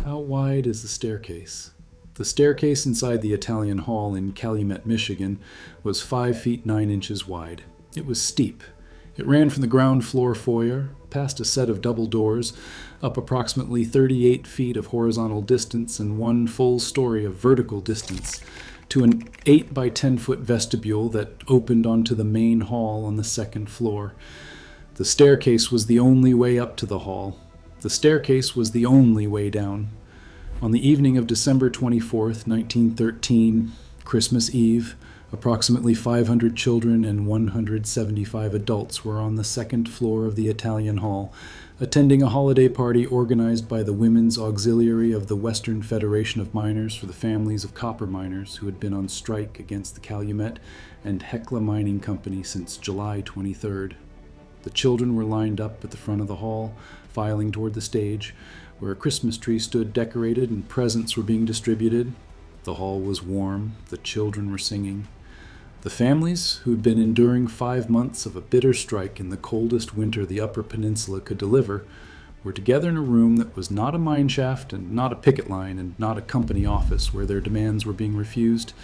How wide is the staircase? The staircase inside the Italian Hall in Calumet, Michigan, was 5 feet 9 inches wide. It was steep. It ran from the ground floor foyer, past a set of double doors, up approximately 38 feet of horizontal distance and one full story of vertical distance, to an 8 by 10 foot vestibule that opened onto the main hall on the second floor. The staircase was the only way up to the hall. The staircase was the only way down. On the evening of December 24th, 1913, Christmas Eve, approximately 500 children and 175 adults were on the second floor of the Italian Hall, attending a holiday party organized by the Women's Auxiliary of the Western Federation of Miners for the families of copper miners who had been on strike against the Calumet and Hecla Mining Company since July 23rd. The children were lined up at the front of the hall, filing toward the stage, where a Christmas tree stood decorated and presents were being distributed. The hall was warm. The children were singing. The families, who had been enduring 5 months of a bitter strike in the coldest winter the Upper Peninsula could deliver, were together in a room that was not a mine shaft and not a picket line and not a company office where their demands were being refused.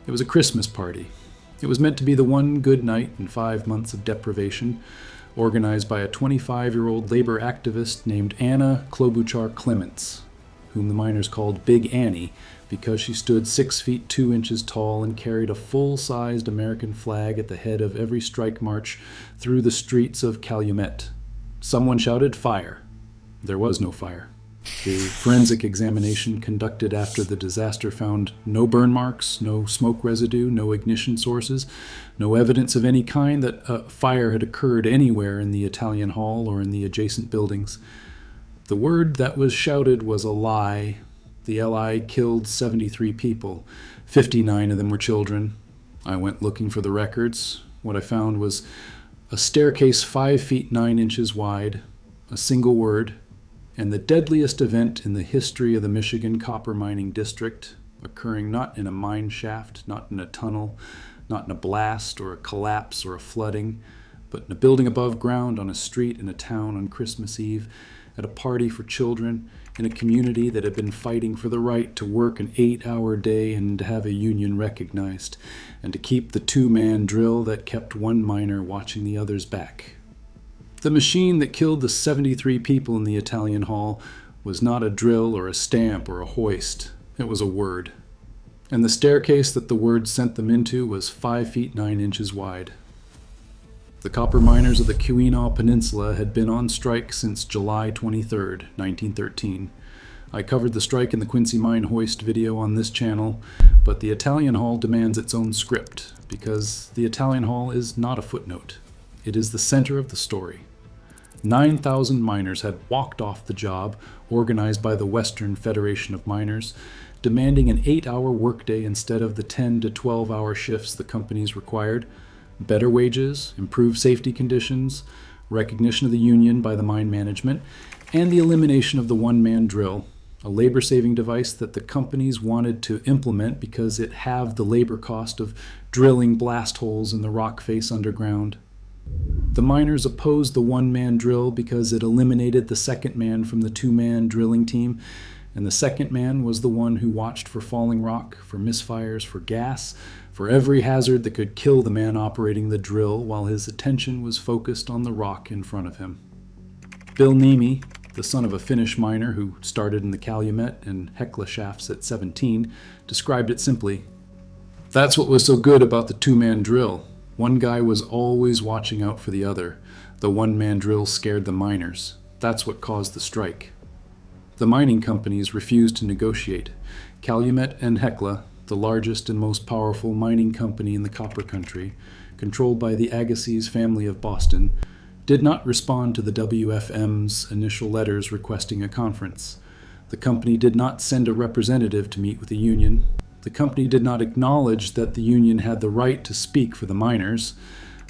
It was a Christmas party. It was meant to be the one good night in 5 months of deprivation, organized by a 25-year-old labor activist named Anna Klobuchar Clements, whom the miners called Big Annie because she stood 6 feet 2 inches tall and carried a full-sized American flag at the head of every strike march through the streets of Calumet. Someone shouted, "Fire!" There was no fire. The forensic examination conducted after the disaster found no burn marks, no smoke residue, no ignition sources, no evidence of any kind that a fire had occurred anywhere in the Italian Hall or in the adjacent buildings. The word that was shouted was a lie. The LI killed 73 people. 59 of them were children. I went looking for the records. What I found was a staircase 5 feet 9 inches wide, a single word, and the deadliest event in the history of the Michigan copper mining district, occurring not in a mine shaft, not in a tunnel, not in a blast or a collapse or a flooding, but in a building above ground on a street in a town on Christmas Eve, at a party for children, in a community that had been fighting for the right to work an 8-hour day and to have a union recognized, and to keep the 2-man drill that kept one miner watching the others back. The machine that killed the 73 people in the Italian Hall was not a drill or a stamp or a hoist. It was a word. And the staircase that the word sent them into was 5 feet 9 inches wide. The copper miners of the Keweenaw Peninsula had been on strike since July 23rd, 1913. I covered the strike in the Quincy Mine Hoist video on this channel, but the Italian Hall demands its own script, because the Italian Hall is not a footnote. It is the center of the story. 9,000 miners had walked off the job, organized by the Western Federation of Miners, demanding an 8-hour workday instead of the 10 to 12-hour shifts the companies required, better wages, improved safety conditions, recognition of the union by the mine management, and the elimination of the one-man drill, a labor-saving device that the companies wanted to implement because it halved the labor cost of drilling blast holes in the rock face underground. The miners opposed the one-man drill because it eliminated the second man from the 2-man drilling team, and the second man was the one who watched for falling rock, for misfires, for gas, for every hazard that could kill the man operating the drill while his attention was focused on the rock in front of him. Bill Niemi, the son of a Finnish miner who started in the Calumet and Hecla shafts at 17, described it simply. That's what was so good about the 2-man drill. One guy was always watching out for the other. The one-man drill scared the miners. That's what caused the strike. The mining companies refused to negotiate. Calumet and Hecla, the largest and most powerful mining company in the copper country, controlled by the Agassiz family of Boston, did not respond to the WFM's initial letters requesting a conference. The company did not send a representative to meet with the union. The company did not acknowledge that the union had the right to speak for the miners.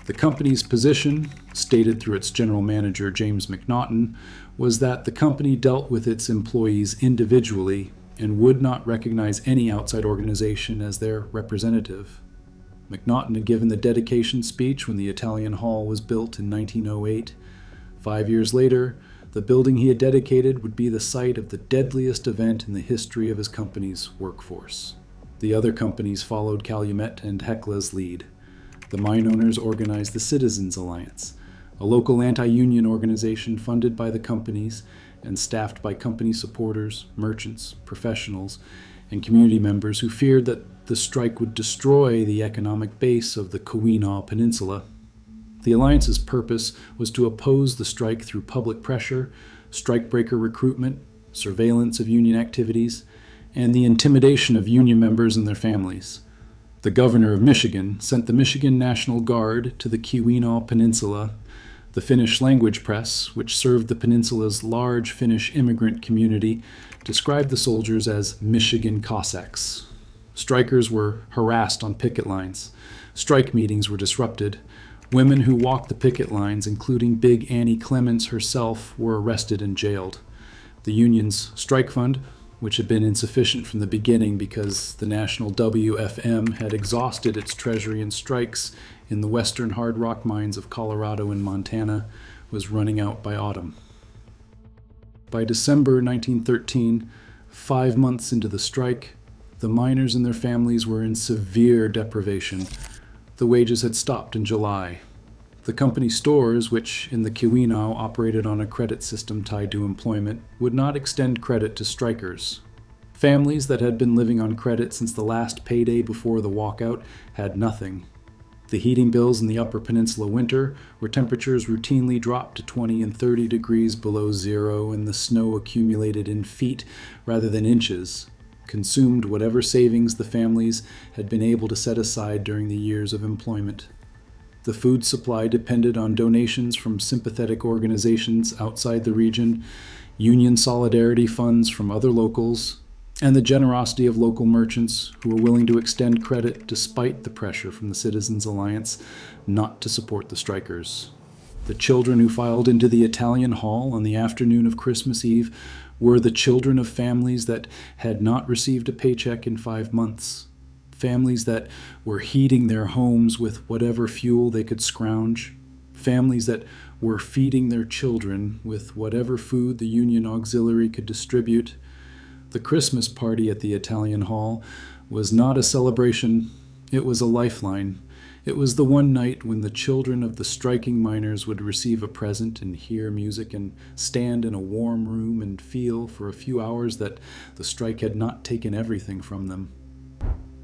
The company's position, stated through its general manager James McNaughton, was that the company dealt with its employees individually and would not recognize any outside organization as their representative. McNaughton had given the dedication speech when the Italian Hall was built in 1908. 5 years later, The building he had dedicated would be the site of the deadliest event in the history of his company's workforce. The other companies followed Calumet and Hecla's lead. The mine owners organized the Citizens Alliance, a local anti-union organization funded by the companies and staffed by company supporters, merchants, professionals, and community members who feared that the strike would destroy the economic base of the Keweenaw Peninsula. The Alliance's purpose was to oppose the strike through public pressure, strikebreaker recruitment, surveillance of union activities, and the intimidation of union members and their families. The governor of Michigan sent the Michigan National Guard to the Keweenaw Peninsula. The Finnish language press, which served the peninsula's large Finnish immigrant community, described the soldiers as Michigan Cossacks. Strikers were harassed on picket lines. Strike meetings were disrupted. Women who walked the picket lines, including Big Annie Clements herself, were arrested and jailed. The union's strike fund, which had been insufficient from the beginning because the national WFM had exhausted its treasury in strikes in the western hard rock mines of Colorado and Montana, was running out by autumn. By December 1913, 5 months into the strike, the miners and their families were in severe deprivation. The wages had stopped in July. The company stores, which in the Keweenaw operated on a credit system tied to employment, would not extend credit to strikers. Families that had been living on credit since the last payday before the walkout had nothing. The heating bills in the Upper Peninsula winter, where temperatures routinely dropped to 20 and 30 degrees below zero and the snow accumulated in feet rather than inches, consumed whatever savings the families had been able to set aside during the years of employment. The food supply depended on donations from sympathetic organizations outside the region, union solidarity funds from other locals, and the generosity of local merchants who were willing to extend credit despite the pressure from the Citizens Alliance not to support the strikers. The children who filed into the Italian Hall on the afternoon of Christmas Eve were the children of families that had not received a paycheck in 5 months. Families that were heating their homes with whatever fuel they could scrounge. Families that were feeding their children with whatever food the Union Auxiliary could distribute. The Christmas party at the Italian Hall was not a celebration, it was a lifeline. It was the one night when the children of the striking miners would receive a present and hear music and stand in a warm room and feel for a few hours that the strike had not taken everything from them.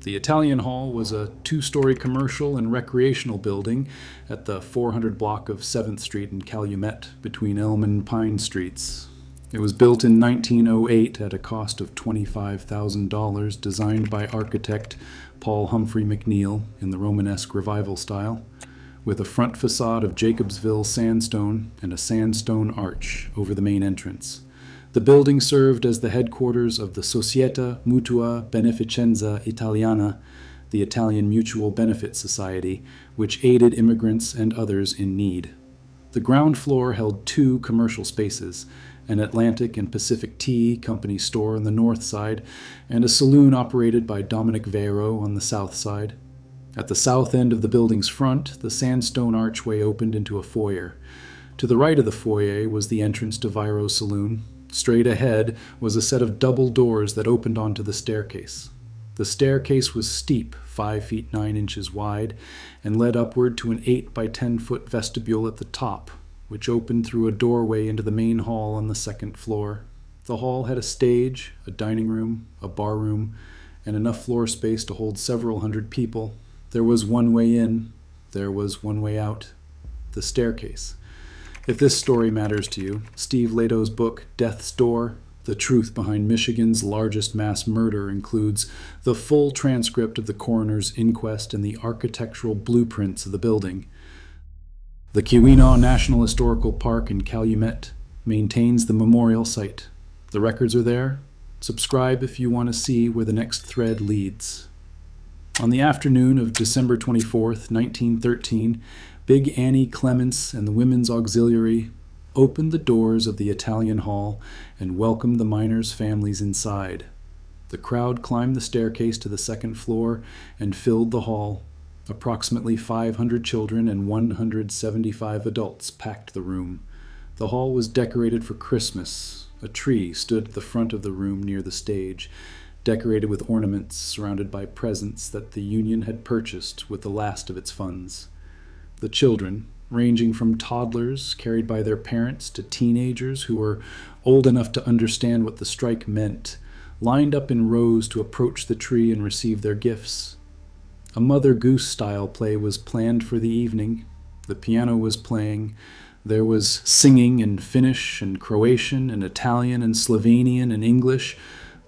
The Italian Hall was a 2-story commercial and recreational building at the 400 block of 7th Street in Calumet between Elm and Pine Streets. It was built in 1908 at a cost of $25,000, designed by architect Paul Humphrey McNeill in the Romanesque Revival style, with a front facade of Jacobsville sandstone and a sandstone arch over the main entrance. The building served as the headquarters of the Società Mutua Beneficenza Italiana, the Italian Mutual Benefit Society, which aided immigrants and others in need. The ground floor held 2 commercial spaces, an Atlantic and Pacific Tea Company store on the north side, and a saloon operated by Dominic Vero on the south side. At the south end of the building's front, the sandstone archway opened into a foyer. To the right of the foyer was the entrance to Viro's saloon. Straight ahead was a set of double doors that opened onto the staircase. The staircase was steep, 5 feet 9 inches wide, and led upward to an 8 by 10 foot vestibule at the top, which opened through a doorway into the main hall on the 2nd floor. The hall had a stage, a dining room, a bar room, and enough floor space to hold several hundred people. There was one way in, there was one way out: the staircase. If this story matters to you, Steve Leto's book, Death's Door, The Truth Behind Michigan's Largest Mass Murder, includes the full transcript of the coroner's inquest and the architectural blueprints of the building. The Keweenaw National Historical Park in Calumet maintains the memorial site. The records are there. Subscribe if you want to see where the next thread leads. On the afternoon of December 24th, 1913, Big Annie Clements and the Women's Auxiliary opened the doors of the Italian Hall and welcomed the miners' families inside. The crowd climbed the staircase to the 2nd floor and filled the hall. Approximately 500 children and 175 adults packed the room. The hall was decorated for Christmas. A tree stood at the front of the room near the stage, decorated with ornaments surrounded by presents that the union had purchased with the last of its funds. The children, ranging from toddlers carried by their parents to teenagers who were old enough to understand what the strike meant, lined up in rows to approach the tree and receive their gifts. A Mother Goose-style play was planned for the evening. The piano was playing. There was singing in Finnish and Croatian and Italian and Slovenian and English,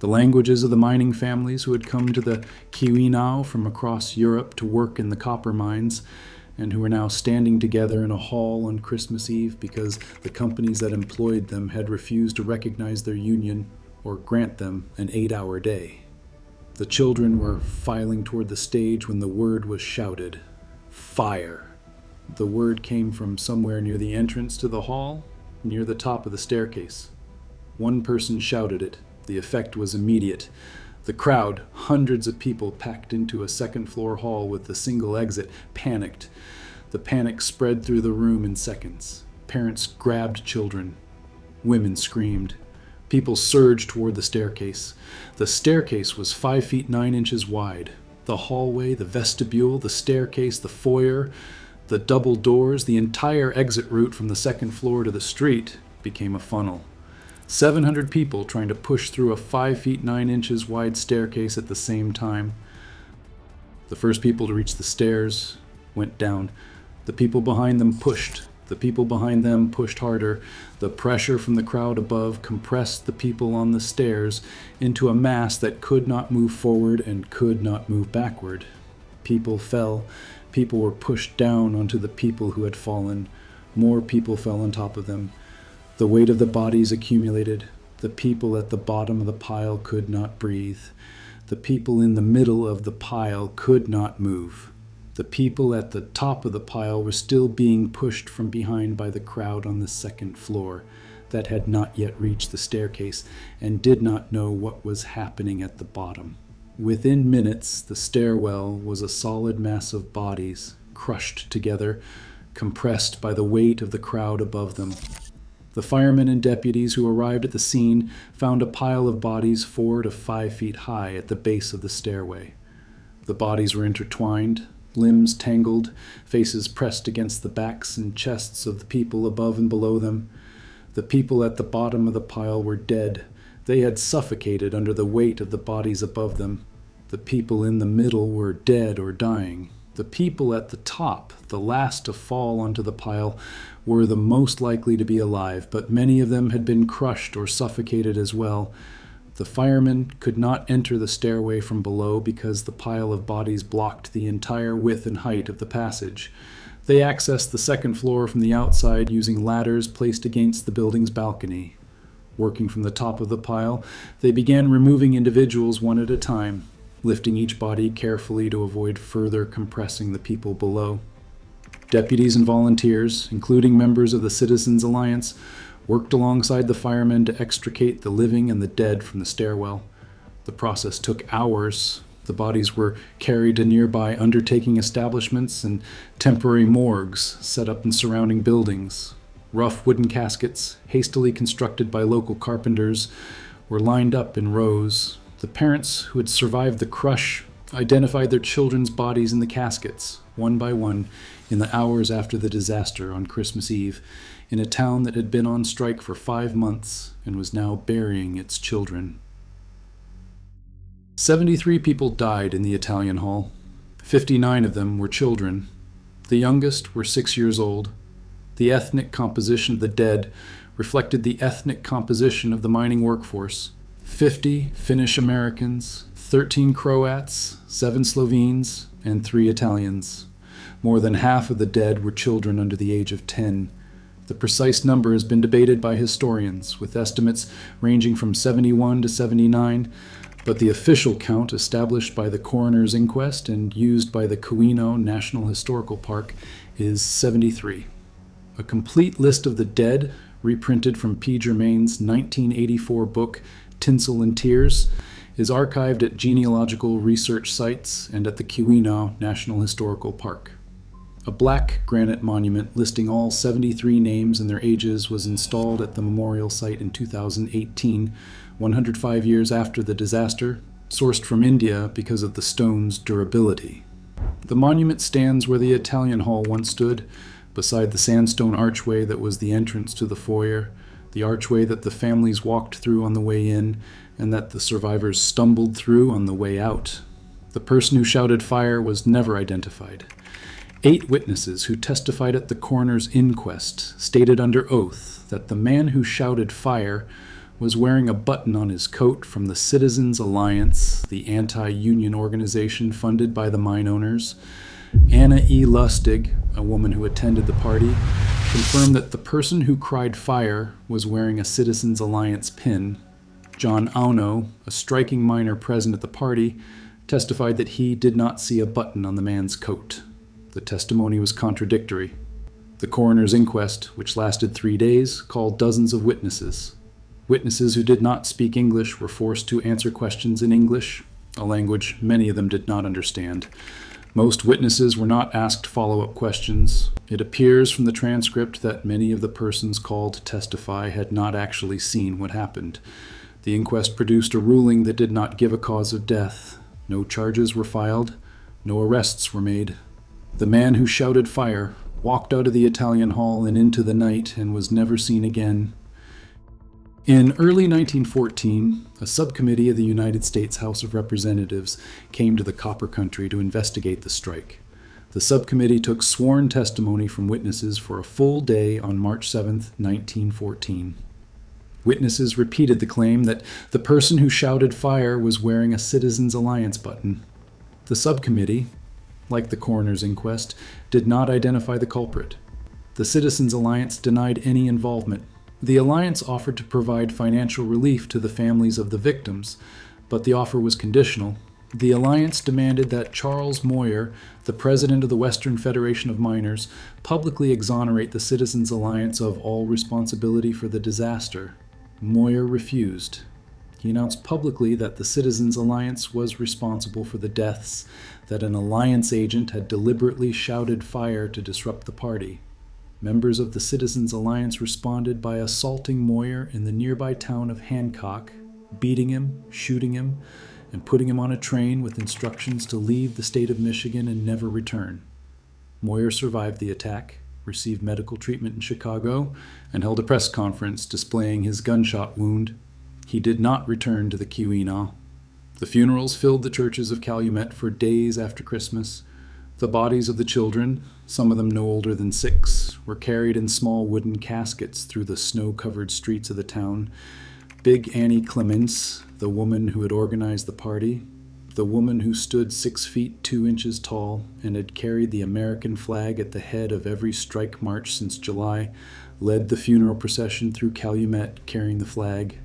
the languages of the mining families who had come to the Keweenaw from across Europe to work in the copper mines, and who were now standing together in a hall on Christmas Eve because the companies that employed them had refused to recognize their union or grant them an 8-hour day. The children were filing toward the stage when the word was shouted, "Fire!" The word came from somewhere near the entrance to the hall, near the top of the staircase. One person shouted it. The effect was immediate. The crowd, hundreds of people packed into a second-floor hall with the single exit, panicked. The panic spread through the room in seconds. Parents grabbed children. Women screamed. People surged toward the staircase. The staircase was 5 feet 9 inches wide. The hallway, the vestibule, the staircase, the foyer, the double doors, the entire exit route from the second floor to the street became a funnel. 700 people trying to push through a 5 feet 9 inches wide staircase at the same time. The first people to reach the stairs went down. The people behind them pushed. The people behind them pushed harder. The pressure from the crowd above compressed the people on the stairs into a mass that could not move forward and could not move backward. People fell. People were pushed down onto the people who had fallen. More people fell on top of them. The weight of the bodies accumulated. The people at the bottom of the pile could not breathe. The people in the middle of the pile could not move. The people at the top of the pile were still being pushed from behind by the crowd on the second floor that had not yet reached the staircase and did not know what was happening at the bottom. Within minutes, the stairwell was a solid mass of bodies, crushed together, compressed by the weight of the crowd above them. The firemen and deputies who arrived at the scene found a pile of bodies 4 to 5 feet high at the base of the stairway. The bodies were intertwined, limbs tangled, faces pressed against the backs and chests of the people above and below them. The people at the bottom of the pile were dead. They had suffocated under the weight of the bodies above them. The people in the middle were dead or dying. The people at the top, the last to fall onto the pile, were the most likely to be alive, but many of them had been crushed or suffocated as well. The firemen could not enter the stairway from below because the pile of bodies blocked the entire width and height of the passage. They accessed the second floor from the outside using ladders placed against the building's balcony. Working from the top of the pile, they began removing individuals one at a time, lifting each body carefully to avoid further compressing the people below. Deputies and volunteers, including members of the Citizens Alliance, worked alongside the firemen to extricate the living and the dead from the stairwell. The process took hours. The bodies were carried to nearby undertaking establishments and temporary morgues set up in surrounding buildings. Rough wooden caskets, hastily constructed by local carpenters, were lined up in rows. The parents who had survived the crush identified their children's bodies in the caskets, one by one, in the hours after the disaster on Christmas Eve, in a town that had been on strike for 5 months and was now burying its children. 73 people died in the Italian hall. 59 of them were children. The youngest were 6 years old. The ethnic composition of the dead reflected the ethnic composition of the mining workforce. 50 Finnish Americans, 13 Croats, 7 Slovenes, and 3 Italians. More than half of the dead were children under the age of 10. The precise number has been debated by historians, with estimates ranging from 71 to 79, but the official count established by the coroner's inquest and used by the Keweenaw National Historical Park is 73. A complete list of the dead, reprinted from P. Germain's 1984 book, Tinsel and Tears, is archived at genealogical research sites and at the Keweenaw National Historical Park. A black granite monument listing all 73 names and their ages was installed at the memorial site in 2018, 105 years after the disaster, sourced from India because of the stone's durability. The monument stands where the Italian Hall once stood, beside the sandstone archway that was the entrance to the foyer, the archway that the families walked through on the way in, and that the survivors stumbled through on the way out. The person who shouted fire was never identified. 8 witnesses who testified at the coroner's inquest stated under oath that the man who shouted fire was wearing a button on his coat from the Citizens Alliance, the anti-union organization funded by the mine owners. Anna E. Lustig, a woman who attended the party, confirmed that the person who cried fire was wearing a Citizens Alliance pin. John Auno, a striking miner present at the party, testified that he did not see a button on the man's coat. The testimony was contradictory. The coroner's inquest, which lasted 3 days, called dozens of witnesses. Witnesses who did not speak English were forced to answer questions in English, a language many of them did not understand. Most witnesses were not asked follow-up questions. It appears from the transcript that many of the persons called to testify had not actually seen what happened. The inquest produced a ruling that did not give a cause of death. No charges were filed. No arrests were made. The man who shouted fire walked out of the Italian Hall and into the night and was never seen again. In early 1914, a subcommittee of the United States House of Representatives came to the Copper Country to investigate the strike. The subcommittee took sworn testimony from witnesses for a full day on March 7, 1914. Witnesses repeated the claim that the person who shouted fire was wearing a Citizens Alliance button. The subcommittee, like the coroner's inquest, did not identify the culprit. The Citizens Alliance denied any involvement. The Alliance offered to provide financial relief to the families of the victims, but the offer was conditional. The Alliance demanded that Charles Moyer, the president of the Western Federation of Miners, publicly exonerate the Citizens Alliance of all responsibility for the disaster. Moyer refused. He announced publicly that the Citizens Alliance was responsible for the deaths, that an Alliance agent had deliberately shouted fire to disrupt the party. Members of the Citizens Alliance responded by assaulting Moyer in the nearby town of Hancock, beating him, shooting him, and putting him on a train with instructions to leave the state of Michigan and never return. Moyer survived the attack, received medical treatment in Chicago, and held a press conference displaying his gunshot wound. He did not return to the Keweenaw. The funerals filled the churches of Calumet for days after Christmas. The bodies of the children, some of them no older than 6, were carried in small wooden caskets through the snow-covered streets of the town. Big Annie Clements, the woman who had organized the party, the woman who stood 6 feet 2 inches tall and had carried the American flag at the head of every strike march since July, led the funeral procession through Calumet carrying the flag.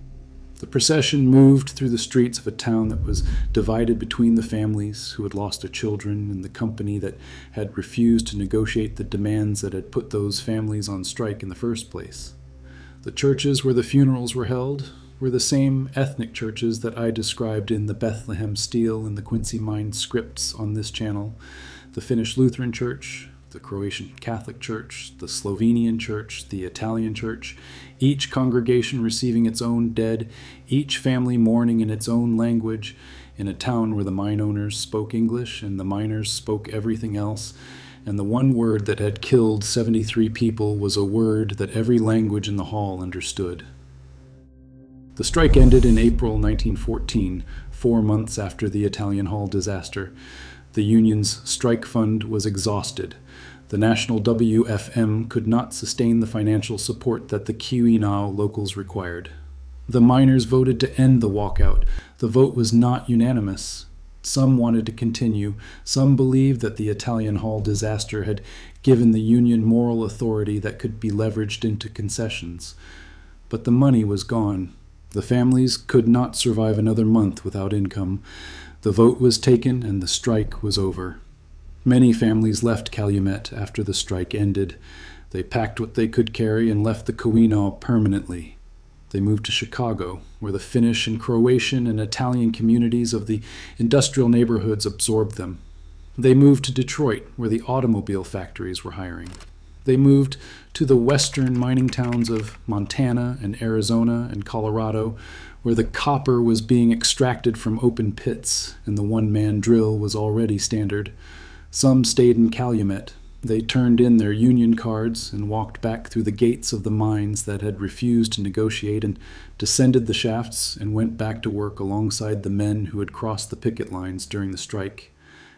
The procession moved through the streets of a town that was divided between the families who had lost their children and the company that had refused to negotiate the demands that had put those families on strike in the first place. The churches where the funerals were held were the same ethnic churches that I described in the Bethlehem Steel and the Quincy Mine scripts on this channel: the Finnish Lutheran Church, the Croatian Catholic Church, the Slovenian Church, the Italian Church, each congregation receiving its own dead, each family mourning in its own language, in a town where the mine owners spoke English and the miners spoke everything else, and the one word that had killed 73 people was a word that every language in the hall understood. The strike ended in April 1914, 4 months after the Italian Hall disaster. The union's strike fund was exhausted. The national WFM could not sustain the financial support that the Keweenaw locals required. The miners voted to end the walkout. The vote was not unanimous. Some wanted to continue. Some believed that the Italian Hall disaster had given the union moral authority that could be leveraged into concessions. But the money was gone. The families could not survive another month without income. The vote was taken and the strike was over. Many families left Calumet after the strike ended. They packed what they could carry and left the Keweenaw permanently. They moved to Chicago, where the Finnish and Croatian and Italian communities of the industrial neighborhoods absorbed them. They moved to Detroit, where the automobile factories were hiring. They moved to the western mining towns of Montana and Arizona and Colorado, where the copper was being extracted from open pits and the one-man drill was already standard. Some stayed in Calumet. They turned in their union cards and walked back through the gates of the mines that had refused to negotiate and descended the shafts and went back to work alongside the men who had crossed the picket lines during the strike,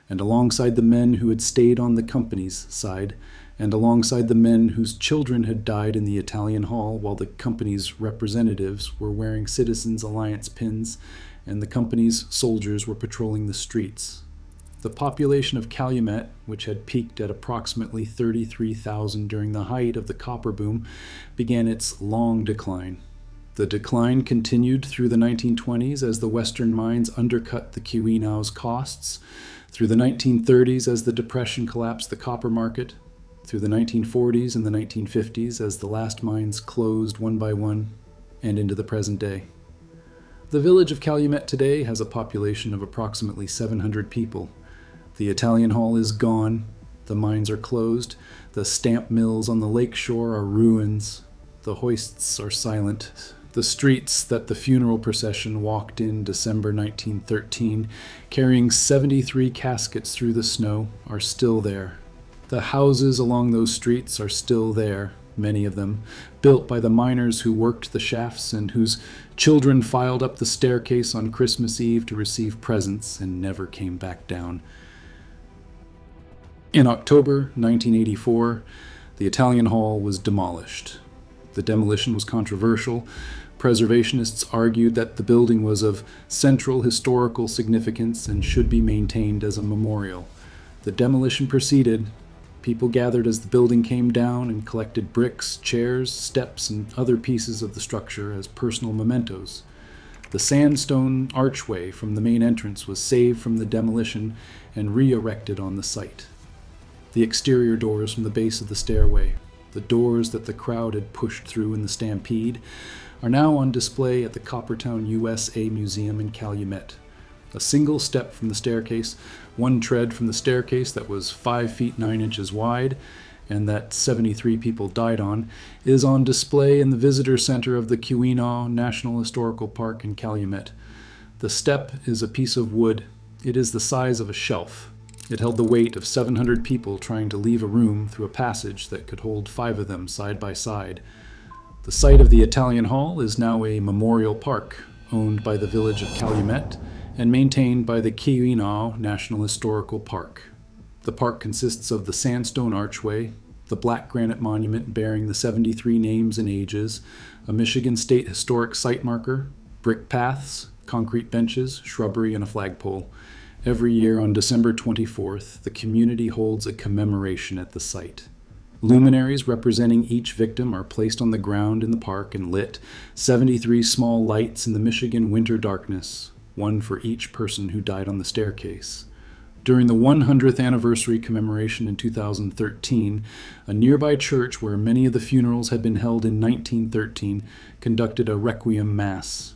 and alongside the men who had stayed on the company's side, and alongside the men whose children had died in the Italian Hall while the company's representatives were wearing Citizens Alliance pins and the company's soldiers were patrolling the streets. The population of Calumet, which had peaked at approximately 33,000 during the height of the copper boom, began its long decline. The decline continued through the 1920s as the western mines undercut the Keweenaw's costs, through the 1930s as the Depression collapsed the copper market, through the 1940s and the 1950s as the last mines closed one by one, and into the present day. The village of Calumet today has a population of approximately 700 people. The Italian Hall is gone, the mines are closed, the stamp mills on the lake shore are ruins, the hoists are silent. The streets that the funeral procession walked in December 1913, carrying 73 caskets through the snow, are still there. The houses along those streets are still there, many of them, built by the miners who worked the shafts and whose children filed up the staircase on Christmas Eve to receive presents and never came back down. In October 1984, the Italian Hall was demolished. The demolition was controversial. Preservationists argued that the building was of central historical significance and should be maintained as a memorial. The demolition proceeded. People gathered as the building came down and collected bricks, chairs, steps, and other pieces of the structure as personal mementos. The sandstone archway from the main entrance was saved from the demolition and re-erected on the site. The exterior doors from the base of the stairway, the doors that the crowd had pushed through in the stampede, are now on display at the Coppertown USA Museum in Calumet. A single step from the staircase, one tread from the staircase that was 5 feet 9 inches wide and that 73 people died on, is on display in the visitor center of the Keweenaw National Historical Park in Calumet. The step is a piece of wood. It is the size of a shelf. It held the weight of 700 people trying to leave a room through a passage that could hold 5 of them side by side. The site of the Italian Hall is now a memorial park owned by the village of Calumet and maintained by the Keweenaw National Historical Park. The park consists of the sandstone archway, the black granite monument bearing the 73 names and ages, a Michigan State Historic Site marker, brick paths, concrete benches, shrubbery, and a flagpole. Every year on December 24th, the community holds a commemoration at the site. Luminaries representing each victim are placed on the ground in the park and lit, 73 small lights in the Michigan winter darkness, one for each person who died on the staircase. During the 100th anniversary commemoration in 2013, a nearby church where many of the funerals had been held in 1913 conducted a requiem mass.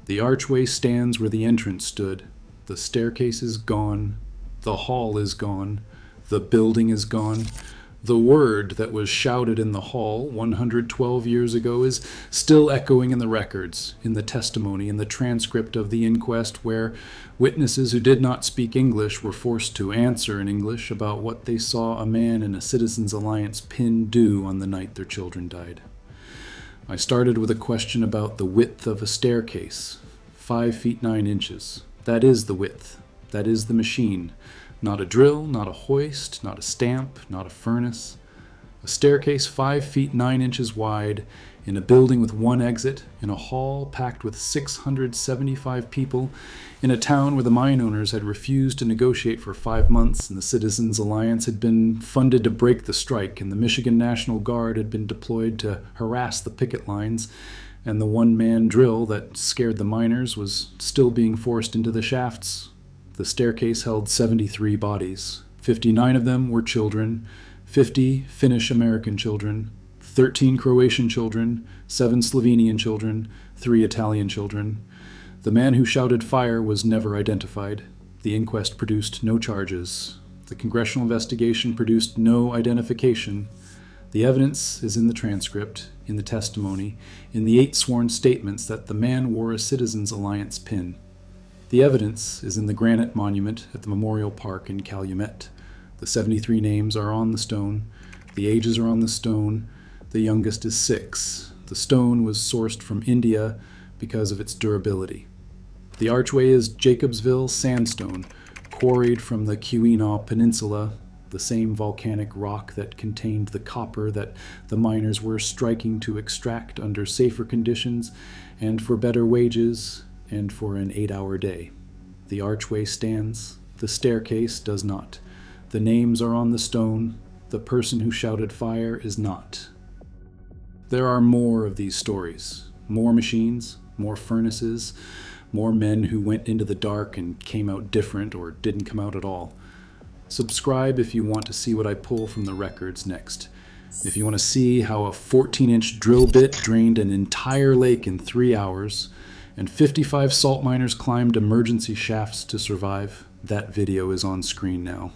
The archway stands where the entrance stood. The staircase is gone. The hall is gone. The building is gone. The word that was shouted in the hall 112 years ago is still echoing in the records, in the testimony, in the transcript of the inquest where witnesses who did not speak English were forced to answer in English about what they saw a man in a Citizens Alliance pin do on the night their children died. I started with a question about the width of a staircase, 5 feet 9 inches. That is the width. That is the machine. Not a drill, not a hoist, not a stamp, not a furnace. A staircase 5 feet 9 inches wide, in a building with one exit, in a hall packed with 675 people, in a town where the mine owners had refused to negotiate for 5 months and the Citizens Alliance had been funded to break the strike and the Michigan National Guard had been deployed to harass the picket lines, and the one-man drill that scared the miners was still being forced into the shafts. The staircase held 73 bodies. 59 of them were children, 50 Finnish-American children, 13 Croatian children, 7 Slovenian children, 3 Italian children. The man who shouted fire was never identified. The inquest produced no charges. The congressional investigation produced no identification. The evidence is in the transcript, in the testimony, in the 8 sworn statements that the man wore a Citizens Alliance pin. The evidence is in the granite monument at the Memorial Park in Calumet. The 73 names are on the stone. The ages are on the stone. The youngest is 6. The stone was sourced from India because of its durability. The archway is Jacobsville sandstone, quarried from the Keweenaw Peninsula, the same volcanic rock that contained the copper that the miners were striking to extract under safer conditions and for better wages and for an 8-hour day. The archway stands. The staircase does not. The names are on the stone. The person who shouted fire is not. There are more of these stories. More machines, more furnaces, more men who went into the dark and came out different or didn't come out at all. Subscribe if you want to see what I pull from the records next. If you want to see how a 14-inch drill bit drained an entire lake in 3 hours, and 55 salt miners climbed emergency shafts to survive, that video is on screen now.